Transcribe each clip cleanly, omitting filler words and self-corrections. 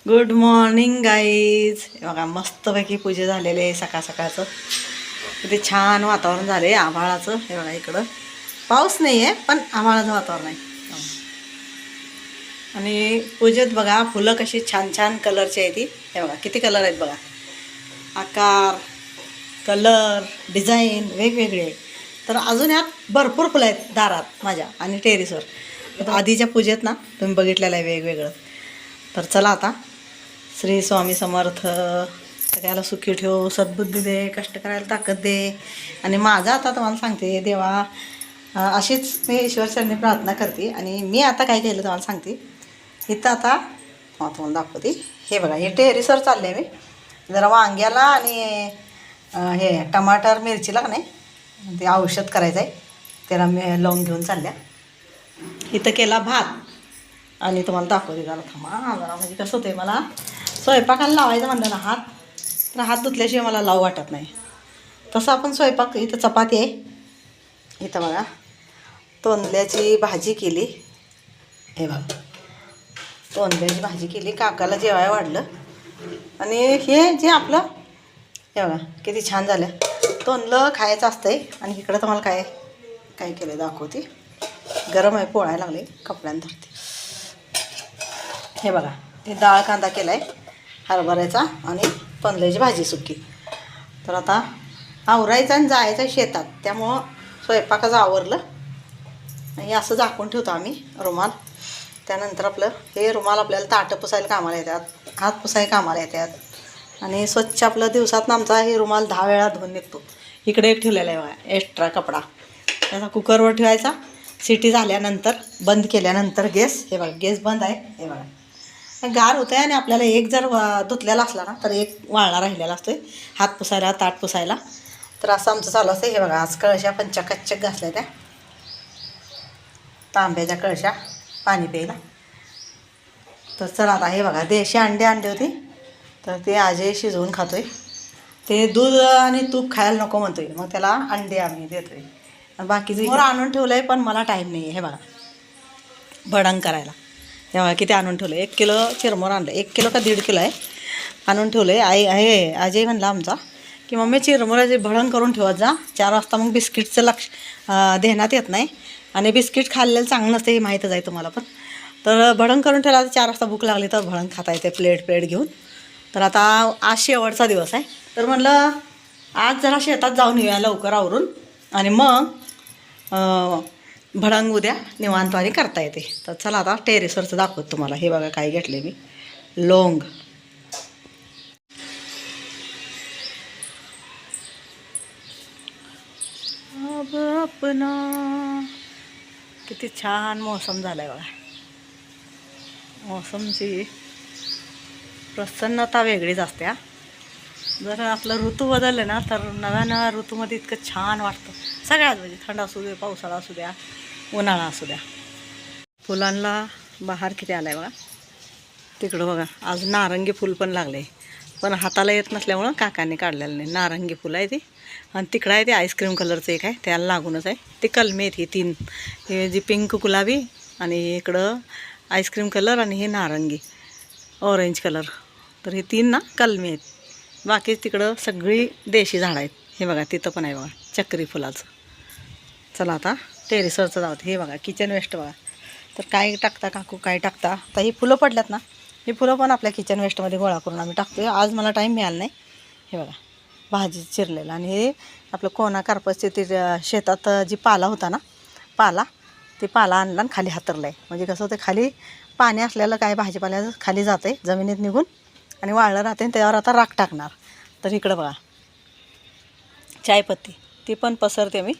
Good morning guys. बघा मस्तपैकी पूजा झालेली आहे सकाळ सकाळचं. किती छान वातावरण झालं आहे आभाळाचं. हे बघा इकडं पाऊस नाही आहे पण आभाळाचं वातावरण आहे. आणि पूजेत बघा फुलं कशी छान छान कलरची आहे ती. हे बघा किती कलर आहेत बघा. आकार कलर डिझाईन वेगवेगळे आहेत. तर अजून यात भरपूर फुलं आहेत दारात माझ्या आणि टेरिसवर. आधीच्या पूजेत ना तुम्ही बघितलेलं आहे वेगवेगळं. तर चला आता श्री स्वामी समर्थ सगळ्याला सुखी ठेव, सद्बुद्धी दे, कष्ट करायला ताकद दे. आणि माझा आता तुम्हाला सांगते देवा, अशीच मी ईश्वरचरणी प्रार्थना करते. आणि मी आता काय केलं तुम्हाला सांगते. इथं आता तुम्हाला दाखवते. हे बघा हे टेरिसवर चालले मी जरा वांग्याला आणि हे टमाटर मिरचीला का नाही ते औषध करायचं आहे, त्याला मी लावून घेऊन चालल्या. इथं केला भात आणि तुम्हाला दाखवते जरा थांबा जरा. म्हणजे कसं होते मला स्वयंपाकाला लावायचं म्हणलं ना हात, तर हात धुतल्याशिवाय मला लावू वाटत नाही. तसं आपण स्वयंपाक इथं चपाती आहे. इथं बघा तोंडल्याची भाजी केली. हे बघा तोंडल्याची भाजी केली, काकाला जेवायला वाढलं. आणि हे जे आपलं हे बघा किती छान झालं. तोंडलं खायचं असतंय. आणि इकडं तुम्हाला काय काय केलं दाखवते. गरम आहे पोळायला लागले कपड्यानं धरते. हे बघा हे डाळ कांदा केला आहे हरभऱ्याचा आणि तोंडल्याची भाजी सुकी. तर आता आवरायचं आणि जायचं शेतात, त्यामुळं स्वयंपाकाचं आवरलं. आणि असं झाकून ठेवतो आम्ही रुमाल. त्यानंतर आपलं हे रुमाल आपल्याला ताटं पुसायला कामाला येतात, हात पुसायला कामाला येतात. आणि स्वच्छ आपलं दिवसातनं आमचा हे रुमाल 10 वेळा धुवून निघतो. इकडे एक ठेवलेला आहे बघा एक्स्ट्रा कपडा, त्याचा कुकरवर ठेवायचा. सिटी झाल्यानंतर बंद केल्यानंतर गॅस, हे बघा गॅस बंद आहे. हे बघा गार होतं आहे. आणि आपल्याला एक जर धुतलेला असला ना तर एक वाळला राहिलेला असतो हात पुसायला ताट पुसायला. तर असं आमचं चालू असतं. हे बघा आज कळशा पण चकाचक घासल्या त्या तांब्याच्या कळशा पाणी प्यायला. तर चला आता हे बघा देशी अंडे आणले होते, तर ते आजही शिजवून खातो आहे. ते दूध आणि तूप खायला नको म्हणतो आहे, मग त्याला अंडे आम्ही देतो आहे. आणि बाकीचं मोर आणून ठेवलं आहे पण मला टाईम नाही आहे. हे बघा भडंग करायला तेव्हा किती आणून ठेवलं. 1 किलो चिरमोर आणलं. 1 किलो का 1.5 किलो आहे आणून ठेवलं आहे. आई आहे आजही म्हणला आमचा की मम्मी चिरमुऱ्याचे भडंग करून ठेवत जा. 4 वाजता मग बिस्किटचं लक्ष ध्यानात येत नाही. आणि बिस्किट खाल्लेलं चांगलं नसतं हे माहीतच आहे तुम्हाला पण. तर भडंग करून ठेवला. 4 वाजता भूक लागली तर भडंग खाता येते प्लेट घेऊन. तर आता आज शेवटचा दिवस आहे. तर म्हणलं आज जरा शेतात जाऊन येऊया लवकर आवरून. आणि मग भडंग उद्या निवांतवारी करता येते. तर चला आता टेरेसवरचं दाखवत तुम्हाला. हे बघा काय घेतले मी. लोंग, अब अपना. किती छान मोसम झाला आहे बघा. मोसमची प्रसन्नता वेगळीच असते. जर आपलं ऋतू बदललं ना तर नव्या ऋतूमध्ये इतकं छान वाटतं. सगळ्यात म्हणजे थंड असू दे, पावसाळा असू द्या, उन्हाळा असू द्या. फुलांना बहार किती आला आहे बघा. तिकडं बघा आज नारंगी फुल पण लागले, पण हाताला येत नसल्यामुळं काकांनी काढलेलं नाही. नारंगी फुलं आहे ती. आणि तिकडं आहे ते आईस्क्रीम कलरचं एक आहे, त्याला लागूनच आहे. ते कलमे आहेत ही 3. हे जी पिंक गुलाबी आणि इकडं आईस्क्रीम कलर आणि हे नारंगी ऑरेंज कलर. तर हे 3 ना कलमे आहेत. बाकी तिकडं सगळी देशी झाडं आहेत. हे बघा तिथं पण आहे बघा चक्री फुलाचं. चला आता टेरेसवरचं जाऊ. हे बघा किचन वेस्ट बघा. तर काय टाकता काकू काय टाकता. तर ही फुलं पडल्यात ना, ही फुलं पण आपल्या किचन वेस्टमध्ये गोळा करून आम्ही टाकतो. आज मला टाईम मिळाला नाही. हे बघा भाजी चिरलेलं. आणि हे आपलं कोणा कार्पसचे ते शेतात जी पाला होता ना पाला, ते पाला आणला आणि खाली हातरला आहे. म्हणजे कसं होतं खाली पाणी असलेलं काय भाजीपाल्याचं खाली जातं आहे जमिनीत निघून आणि वाळलं राहते. आणि त्यावर आता राख टाकणार. तर इकडं बघा चायपत्ती ती पण पसरते मी.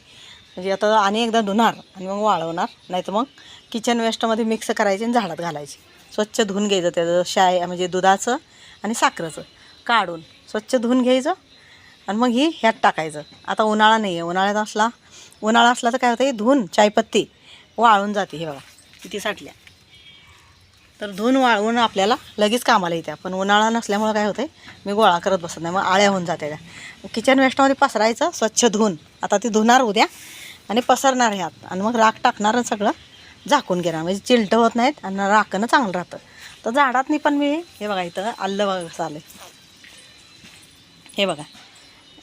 म्हणजे आता आणि एकदा धुणार आणि मग वाळवणार. नाही तर मग किचन वेस्टमध्ये मिक्स करायची आणि झाडात घालायची. स्वच्छ धुवून घ्यायचं त्याचं म्हणजे दुधाचं आणि साखरेचं काढून स्वच्छ धुवून घ्यायचं. आणि मग ही ह्यात टाकायचं. आता उन्हाळा नाही आहे, उन्हाळा असला तर काय होतं हे धुवून चायपत्ती वाळून जाते. हे बघा किती साठल्या. तर धुवून वाळवून आपल्याला लगेच कामाला येत्या. पण उन्हाळा नसल्यामुळं काय होतं मी गोळा करत बसत नाही, मग आळ्या होऊन जाते त्या. किचन वेस्टमध्ये पसरायचं स्वच्छ धुवून. आता ती धुणार उद्या आणि पसरणार ह्यात. आणि मग राख टाकणार सगळं झाकून घेणार. म्हणजे चिलटं होत नाहीत आणि राखणं चांगलं राहतं. तर झाडातनी पण मी हे बघा इथं आलं बघा कसं आलं. हे बघा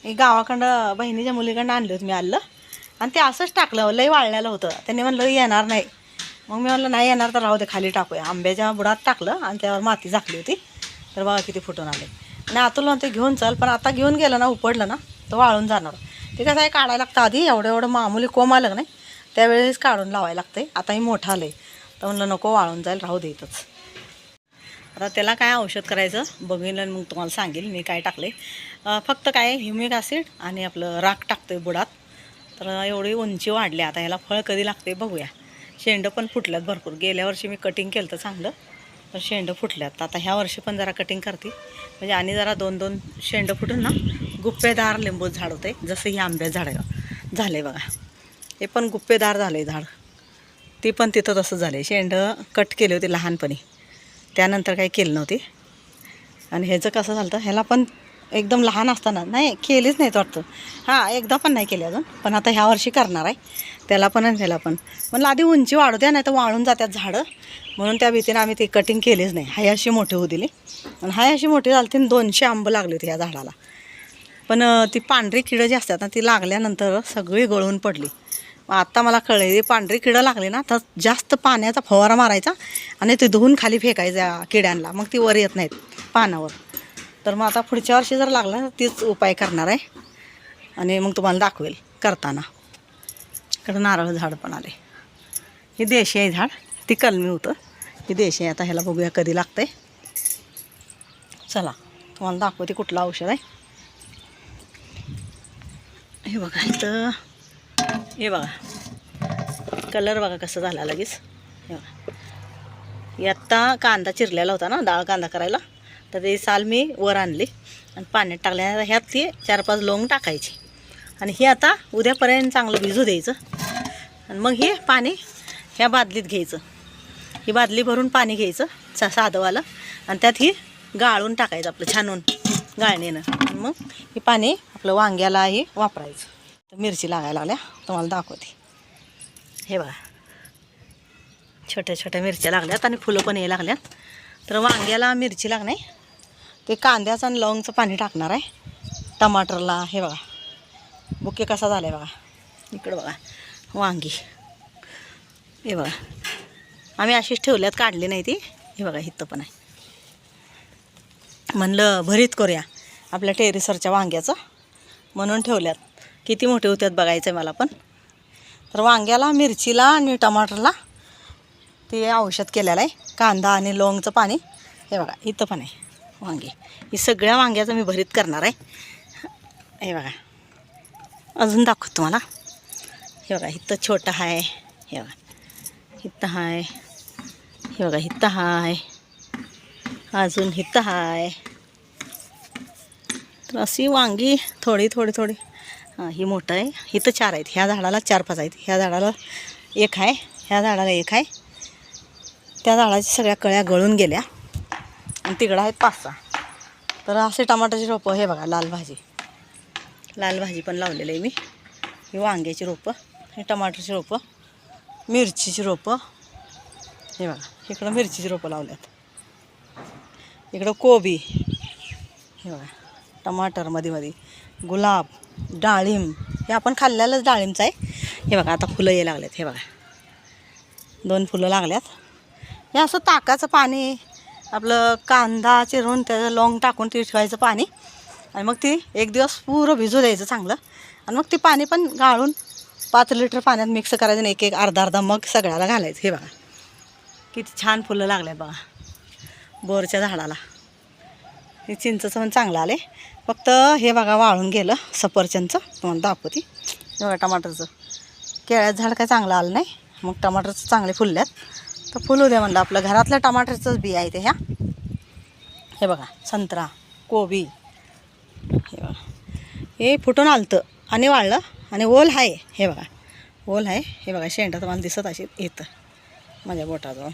हे गावाकडं बहिणीच्या मुलीकडनं आणलं होतं मी आलं आणि ते असंच टाकलं, लई वाळलेलं होतं. त्यांनी म्हणलं येणार नाही, मग मी म्हणलं नाही येणार तर राहू दे खाली टाकूया. आंब्याच्या बुडात टाकलं आणि त्यावर माती झाकली होती. तर बघा किती फुटून आले. आणि आतून म्हणते घेऊन चल, पण आता घेऊन गेलं ना उपडलं ना तर वाळून जाणार. ते कसं आहे काढायला लागतं आधी, एवढं मामूली कोंब आलं नाही त्यावेळेस काढून लावायला लागतं. आता ही मोठं आलं आहे तर म्हणलं नको वाळून जाईल, राहू दे इथंच. आता त्याला काय औषध करायचं बघीन मग तुम्हाला सांगेल मी काय टाकले. फक्त काय ह्युमिक ॲसिड आणि आपलं राख टाकतो आहे बुडात. तर एवढी उंची वाढली. आता ह्याला फळ कधी लागते बघूया. शेंडं पण फुटल्यात भरपूर. गेल्या वर्षी मी कटिंग केलं तर चांगलं, तर शेंडं फुटल्यात. आता ह्या वर्षी पण जरा कटिंग करते म्हणजे आणि जरा 2-2 शेंडं फुटून ना गुप्पेदार लिंबू झाड होते. जसं ही आंब्या झाड झाले बघा, हे पण गुप्पेदार झाले झाड. ती पण तिथं तसं झाले. शेंडं कट केले होते लहानपणी, त्यानंतर काही केलं नव्हती. आणि ह्याचं कसं झालं तर ह्याला पण एकदम लहान असताना नाही केलीच नाहीत वाटतं. हां एकदा पण नाही केली अजून, पण आता ह्या वर्षी करणार आहे त्याला पण आणि ह्याला पण. म्हणलं आधी उंची वाढू द्या नाही तर वाळून जातात झाडं, म्हणून त्या भीतीने आम्ही ती कटिंग केलीच नाही. हाय अशी मोठी होऊ दिली आणि हाय अशी मोठी झाली ती 200 आंबं लागले होते ह्या झाडाला. पण ती पांढरी किडं जी असतात ना ती लागल्यानंतर सगळी गळून पडली. आता मला कळलं ती पांढरी किडं लागली ना तर जास्त पाण्याचा फवारा मारायचा आणि ते धुवून खाली फेकायचा किड्यांना, मग ती वर येत नाहीत पानावर. तर मग आता पुढच्या वर्षी जर लागला तर तीच उपाय करणार आहे आणि मग तुम्हाला दाखवेल करताना. इकडं नारळ झाड पण आले. हे देशी आहे झाड, ती कलमी होतं, हे देशी आहे. आता ह्याला बघूया कधी लागतं आहे. चला तुम्हाला दाखवते कुठलं औषध आहे. हे बघा इथं, हे बघा कलर बघा कसं झाला लगेच. हे बघा हे आत्ता कांदा चिरलेला होता ना डाळ कांदा करायला, तर ते साल मी वर आणली आणि पाण्यात टाकल्या. ह्यात ती 4-5 लवंग टाकायची आणि हे आता उद्यापर्यंत चांगलं भिजू द्यायचं. आणि मग हे पाणी ह्या बादलीत घ्यायचं. ही बादली भरून पाणी घ्यायचं साधंवालं आणि त्यात ही गाळून टाकायचं आपलं छानून गाळणीनं. आणि मग हे पाणी आपलं वांग्यालाही वापरायचं. तर मिरची लागायला लागल्या तुम्हाला दाखवते. हे बघा छोट्या छोट्या मिरच्या लागल्यात आणि फुलं पण यायला लागल्यात. तर वांग्याला मिरची लागणार, ते कांद्याचं आणि लवंगचं पाणी टाकणार आहे. टमाटरला हे बघा बुके कसा झाला आहे बघा. इकडं बघा वांगी, हे बघा आम्ही अशीच ठेवल्यात, काढली नाही ती. हे बघा इथं पण आहे. म्हणलं भरीत करूया आपल्या टेरेसवरच्या वांग्याचं म्हणून ठेवल्यात. किती मोठे होत्यात बघायचं आहे मला पण. तर वांग्याला मिरचीला आणि टमाटरला ते औषध केलेलं आहे, कांदा आणि लवंगचं पाणी. हे बघा इथं पण आहे वांगी. ही सगळ्या वांग्याचं मी भरीत करणार आहे. हे बघा अजून दाखवतो तुम्हाला. हे बघा इथं छोटं आहे, हे बघा इथं आहे, हे बघा इथं आहे, अजून इथं आहे. तर अशी वांगी थोडी थोडी थोडी. हां ही मोठं आहे. इथं 4 आहेत. ह्या झाडाला 4-5 आहेत. ह्या झाडाला 1 आहे, ह्या झाडाला 1 आहे. त्या झाडाच्या सगळ्या कळ्या गळून गेल्या आणि तिकडं आहेत 5-6. तर असे टमाटरची रोपं. हे बघा लाल भाजी पण लावलेलं आहे मी. ही वांग्याची रोपं, हे टमाटरची रोपं, मिरचीची रोपं. हे बघा इकडं मिरचीची रोपं लावल्यात. इकडं कोबी, हे बघा टमाटर, मध्ये गुलाब, डाळिंब. हे आपण खाल्लेलंच डाळिंबचं आहे. हे बघा आता फुलं यायला लागल्यात. हे बघा 2 फुलं लागल्यात. हे असं ताकाचं पाणी आपलं कांदा चिरून त्याचं लवंग टाकून ते ठेवायचं पाणी आणि मग ती 1 दिवस पुरं भिजू द्यायचं चांगलं. आणि मग ते पाणी पण गाळून 5 लिटर पाण्यात मिक्स करायचं आणि 1-1 अर्धा मग सगळ्याला घालायचं. हे बघा किती छान फुलं लागले बघा बोरच्या झाडाला. हे चिंचचं पण चांगलं आले, फक्त हे बघा वाळून गेलं सफरचंदचं. तुम्हाला दाखवते. हे बघा टमाटरचं केळ्याचं झाड काय चांगलं आलं नाही, मग टमाटरचं चांगले फुलल्यात. तर फुलू द्या म्हणलं, आपलं घरातल्या टमाटरचंच बी आहे ते. ह्या हे बघा संत्रा, कोबी. हे बघा हे फुटून आलतं आणि वाळलं आणि ओल आहे. हे बघा ओल आहे. हे बघा शेंडा तुम्हाला दिसत असेल येतं माझ्या बोटाजवळ.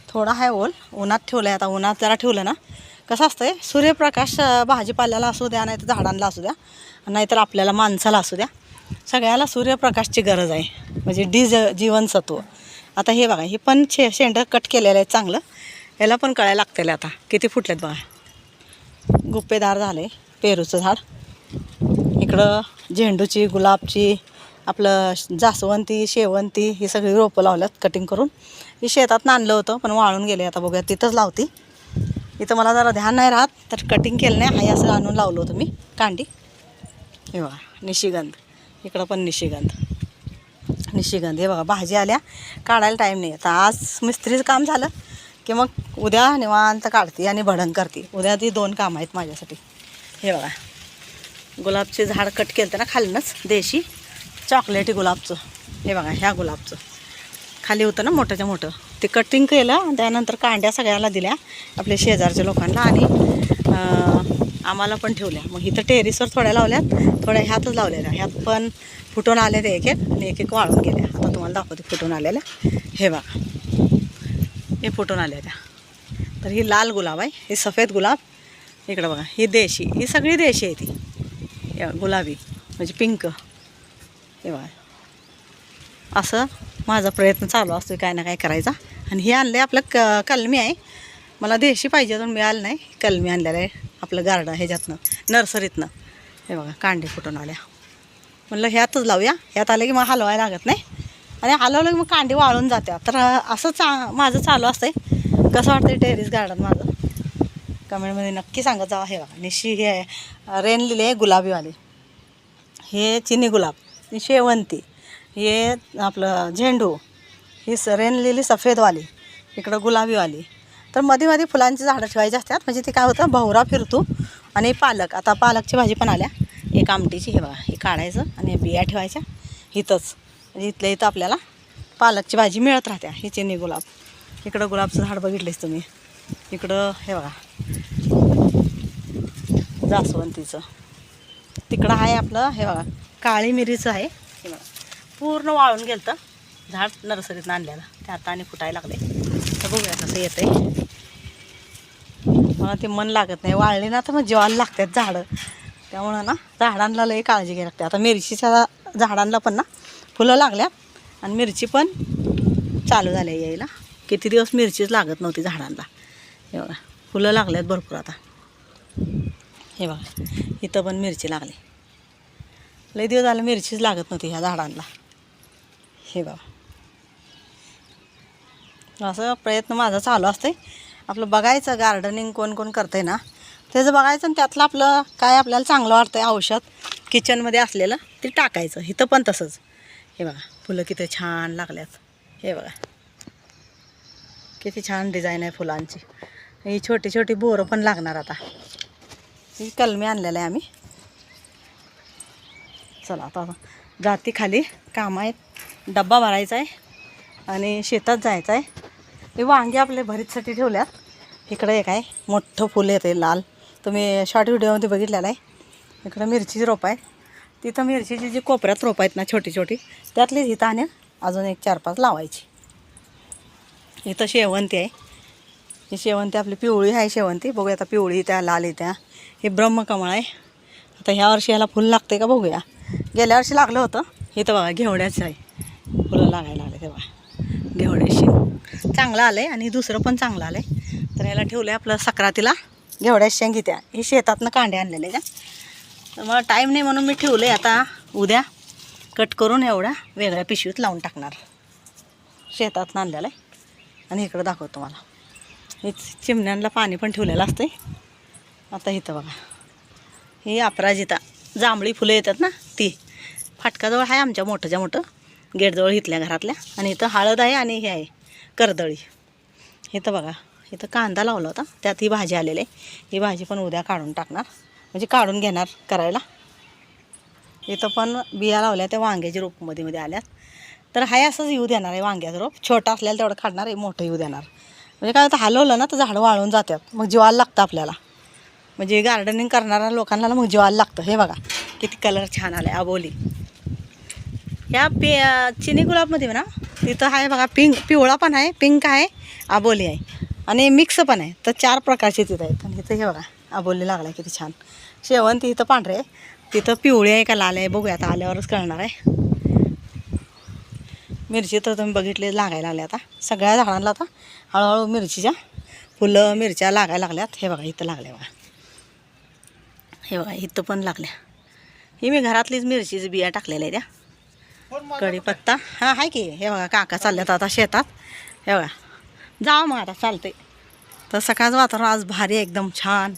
थोडा आहे ओल. उन्हात ठेवलं आहे. आता उन्हात जरा ठेवलं ना कसं असतं आहे, सूर्यप्रकाश भाजीपाल्याला असू द्या, नाही तर झाडांना असू द्या, नाहीतर आपल्याला माणसाला असू द्या, सगळ्याला सूर्यप्रकाशची गरज आहे. म्हणजे जीवनसत्व. आता हे बघा हे पण शेंडं कट केलेलं आहे चांगलं. ह्याला पण कळायला लागतील आता किती फुटलेत बघा. गुप्पेदार झाले पेरूचं झाड. इकडं झेंडूची, गुलाबची, आपलं जास्वंती, शेवंती ही सगळी रोपं लावल्यात कटिंग करून. ही शेतात आणलं होतं पण वाळून गेले. आता बघूया तिथंच लावती. इथं मला जरा ध्यान नाही राहत तर कटिंग केलं नाही. हाय असं आणून लावलं होतं मी कांडी. हे बघा निशिगंध. इकडं पण निशिगंध. हे बघा भाजी आल्या. काढायला टाईम नाही. आता आज मिस्त्रीचं काम झालं की मग उद्या निवांत काढते आणि भडंग करते. उद्या ती 2 कामं आहेत माझ्यासाठी. हे बघा गुलाबचे झाड कट केलं तर ना खालनंच, देशी चॉकलेटी गुलाबचं. हे बघा ह्या गुलाबचं खाली होतं ना मोठंच्या मोठं, ते कटिंग केलं आणि त्यानंतर कांड्या सगळ्याला दिल्या आपल्या शेजारच्या लोकांना आणि आम्हाला पण ठेवल्या. मग इथं टेरिसवर थोड्या लावल्यात, थोड्या ह्यातच लावलेल्या. ह्यात पण फुटून आले ते एक एक आणि एक एक वाळून गेल्या. आता तुम्हाला दाखवते फुटून आलेल्या. हे बघा हे फुटून आल्या त्या. तर ही लाल गुलाब आहे, ही सफेद गुलाब. इकडं बघा ही देशी, ही सगळी देशी आहे ती गुलाबी म्हणजे पिंक. हे बघा असं माझा प्रयत्न चालू असतो काय ना काय करायचा. आणि हे आणलं आहे आपलं कलमी आहे. मला देशी पाहिजे अजून मिळालं नाही. कलमी आणलेलं आहे आपलं गार्डन ह्याच्यातनं, नर्सरीतनं. हे बघा कांडे फुटून आल्या. म्हणलं ह्यातच लावूया. ह्यात आलं की मग हलवायला लागत नाही आणि हलवलं की मग कांडी वाळून जात्या. तर असं माझं चालू असतंय. कसं वाटतंय टेरिस गार्डन माझं कमेंटमध्ये नक्की सांगत जावा. हे बघा निशी हे रेन लिली आहे गुलाबीवाली, हे चिनी गुलाब, ही शेवंती, हे आपलं झेंडू, ही रेन लिली सफेदवाली, इकडं गुलाबीवाली. तर मध्ये मध्ये फुलांची झाडं ठेवायची असतात म्हणजे ते काय होतं भवरा फिरतो. आणि पालक, आता पालकची भाजी पण आल्या. एक आमटीची. हे बघा हे काढायचं आणि बिया ठेवायच्या इथंच. म्हणजे इथल्या इथं आपल्याला पालकची भाजी मिळत राहत्या. ही चिनी गुलाब. इकडं गुलाबचं झाड बघितलेच तुम्ही. इकडं हे बघा जास्वंतीचं. तिकडं आहे आपलं हे बघा काळी मिरीचं आहे. हे बघा पूर्ण वाळून गेलं तर झाड नर्सरीतनं आणलेलं, ते आता आणि फुटायला लागले. तर बघूया कसं येतं आहे. मला ते मन लागत नाही. वाळले ना तर मग जेवायला लागतात झाडं. त्यामुळं ना झाडांना लई काळजी घ्यायला लागते. आता मिरचीच्या झाडांना पण ना फुलं लागल्यात आणि मिरची पण चालू झाली आहे यायला. किती दिवस मिरचीच लागत नव्हती झाडांना. हे बघा फुलं लागल्यात भरपूर आता. हे बघा इथं पण मिरची लागली. लई दिवस झालं मिरचीच लागत नव्हती ह्या झाडांना. हे बघा असं प्रयत्न माझा चालू असते. आपलं बघायचं गार्डनिंग कोण कोण करतंय ना त्याचं बघायचं आणि त्यातलं आपलं काय आपल्याला चांगलं वाटतंय औषध किचनमध्ये असलेलं ते टाकायचं. इथं पण तसंच. हे बघा फुलं किती छान लागल्यात. हे बघा किती छान डिझाईन आहे फुलांची. ही छोटी छोटी बोरं पण लागणार आता. ही कलमी आणलेलं आहे आम्ही. चला आता जाती खाली कामं आहेत. डब्बा भरायचा आहे आणि शेतात जायचं आहे. हे वांगे आपले भरीतसाठी ठेवल्यात. इकडे एक आहे मोठं फुल येते लाल, तुम्ही शॉर्ट व्हिडिओमध्ये बघितलेलं आहे. इकडं मिरचीची रोपं आहे. तिथं मिरचीची जी कोपऱ्यात रोपं आहेत ना छोटी छोटी त्यातलीच इथं आणि अजून एक 4-5 लावायची. इथं शेवंती आहे. ही शेवंती आपली पिवळी आहे शेवंती. बघूया आता पिवळी त्या लाल येत्या. हे ब्रह्मकमळ आहे. आता ह्या वर्षी याला फुल लागते का बघूया. गेल्या वर्षी लागलं होतं. इथं बघा घेवड्याचं आहे फुलं लागायला लागले. तेव्हा घेवड्याशी चांगलं आलं आहे आणि दुसरं पण चांगलं आलं आहे. तर याला ठेवलं आहे आपलं सक्रातीला घेवड्या शेंग त्या. हे शेतातनं कांडे आणलेले का. तर मला टाईम नाही म्हणून मी ठेवलं आहे. आता उद्या कट करून एवढ्या वेगळ्या पिशवीत लावून टाकणार. शेतातनं आणलेलं आहे. आणि इकडं दाखवतो मला हे चिमण्यांना पाणी पण ठेवलेलं असतं. आता इथं बघा ही अपराजिता जांभळी फुलं येतात ना ती फाटकाजवळ आहे आमच्या मोठंच्या मोठं गेटजवळ इथल्या घरातल्या. आणि इथं हळद आहे आणि हे आहे कर्दळी. इथं बघा इथं कांदा लावला होता त्यात ही भाजी आलेली आहे. ही भाजी पण उद्या काढून टाकणार म्हणजे काढून घेणार करायला. इथं पण बिया लावल्या त्या वांग्याच्या रोपमध्ये मध्ये आल्यात. तर हाय असंच येऊ देणार आहे वांग्याचं रोप. छोटं असलेलं तेवढं काढणार आहे, मोठं येऊ देणार. म्हणजे काय होतं हलवलं ना तर झाडं वाळून जातात मग जीवाला लागतं आपल्याला. म्हणजे गार्डनिंग करणाऱ्या लोकांना मग जीवाला लागतं. हे बघा किती कलर छान आला आहे अबोली. ह्या चिनी गुलाबमध्ये ना तिथं आहे बघा पिवळा पण आहे, पिंक आहे, अबोली आहे आणि मिक्स पण आहे. तर 4 प्रकारचे तिथं आहेत. आणि इथं हे बघा अबोली लागला किती छान. शेवंती इथं पांढरे आहे, तिथं पिवळी आहे का लाल आहे बघूया आता आल्यावरच कळणार आहे. मिरची तर तुम्ही बघितले लागायला लागले. आता सगळ्या झाडांना आता हळूहळू मिरचीच्या फुलं मिरच्या लागायला लागल्यात. हे बघा इथं लागल्या बघा. हे बघा इथं पण लागल्या. ही मी घरातलीच मिरचीची बिया टाकलेल्या आहे त्या. कढीपत्ता हां आहे की. हे बघा काका चालल्यात आता शेतात. हे बघा जावा मग आता चालते. तर सकाळचं वातावरण आज भारी आहे एकदम छान.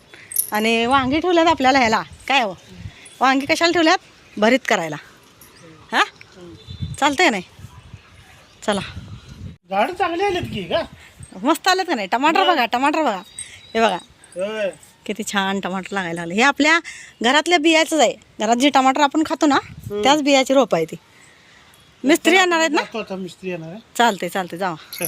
आणि वांगी ठेवल्यात आपल्याला ह्याला काय हो वांगी कशाला ठेवल्यात भरीत करायला. हां चालतंय नाही. चला झाड चांगले आलेत की का मस्त आलेत का नाही. टमाटर बघा टमाटर बघा. हे बघा किती छान टमाटर लागायला लागले. हे आपल्या घरातल्या बियाचंच आहे. घरात जे टमाटर आपण खातो ना त्याच बियाची रोप आहे ती. मिस्त्री येणार आहेत ना. मिस्त्री येणार आहे. चालते चालते जावा.